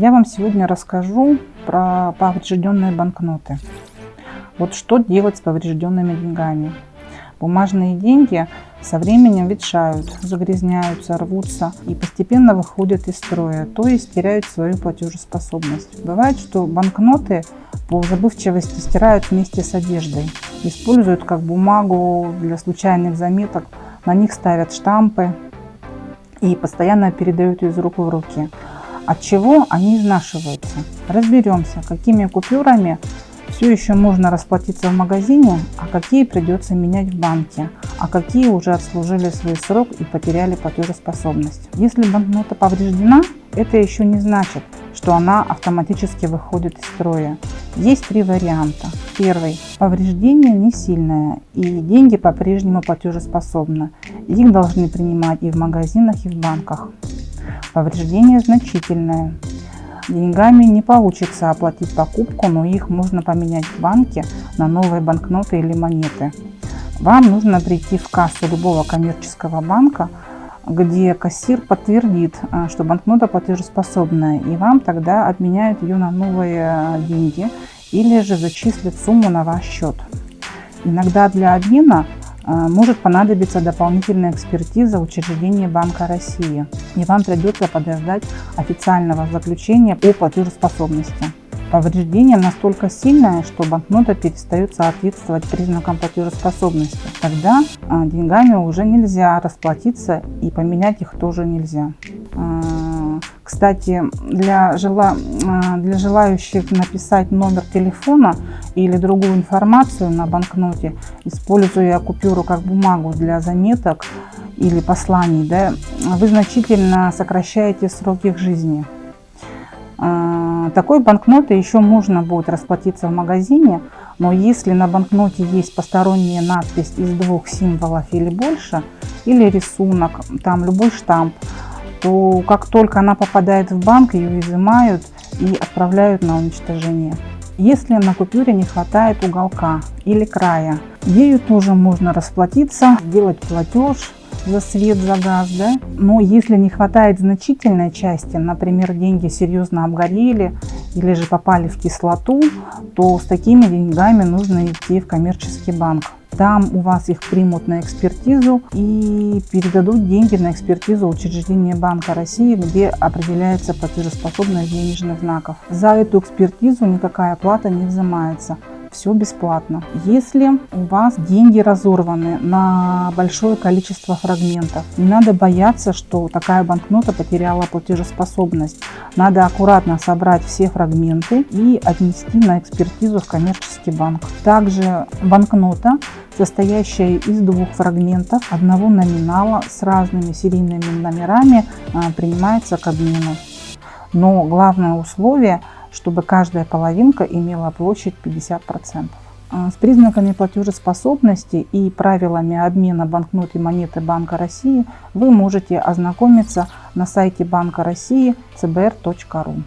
Я вам сегодня расскажу про поврежденные банкноты. Вот что делать с поврежденными деньгами. Бумажные деньги со временем ветшают, загрязняются, рвутся и постепенно выходят из строя, то есть теряют свою платежеспособность. Бывает, что банкноты по забывчивости стирают вместе с одеждой, используют как бумагу для случайных заметок, на них ставят штампы и постоянно передают из рук в руки. От чего они изнашиваются? Разберемся, какими купюрами все еще можно расплатиться в магазине, а какие придется менять в банке, а какие уже отслужили свой срок и потеряли платежеспособность. Если банкнота повреждена, это еще не значит, что она автоматически выходит из строя. Есть три варианта. Первый. Повреждение не сильное и деньги по-прежнему платежеспособны. Их должны принимать и в магазинах, и в банках. Повреждение значительное. Деньгами не получится оплатить покупку, но их можно поменять в банке на новые банкноты или монеты. Вам нужно прийти в кассу любого коммерческого банка, где кассир подтвердит, что банкнота платежеспособная, и вам тогда обменяют ее на новые деньги или же зачислят сумму на ваш счет. Иногда для обмена может понадобиться дополнительная экспертиза учреждения Банка России, и вам придется подождать официального заключения о платежеспособности. Повреждение настолько сильное, что банкнота перестает соответствовать признакам платежеспособности. Тогда деньгами уже нельзя расплатиться и поменять их тоже нельзя. Кстати, для желающих написать номер телефона или другую информацию на банкноте, используя купюру как бумагу для заметок или посланий, вы значительно сокращаете срок их жизни. Такой банкнотой еще можно будет расплатиться в магазине, но если на банкноте есть посторонняя надпись из 2 символов или больше, или рисунок, там любой штамп, то как только она попадает в банк, ее изымают и отправляют на уничтожение. Если на купюре не хватает уголка или края, ею тоже можно расплатиться, сделать платеж за свет, за газ, но если не хватает значительной части, например, деньги серьезно обгорели или же попали в кислоту, то с такими деньгами нужно идти в коммерческий банк. Там у вас их примут на экспертизу и передадут деньги на экспертизу учреждения Банка России, где определяется платежеспособность денежных знаков. За эту экспертизу никакая плата не взимается. Все бесплатно. Если у вас деньги разорваны на большое количество фрагментов, не надо бояться, что такая банкнота потеряла платежеспособность. Надо аккуратно собрать все фрагменты и отнести на экспертизу в коммерческий банк. Также банкнота, состоящая из 2 фрагментов одного номинала с разными серийными номерами, принимается к обмену. Но главное условие, чтобы каждая половинка имела площадь 50%. С признаками платежеспособности и правилами обмена банкнот и монеты Банка России вы можете ознакомиться на сайте Банка России cbr.ru.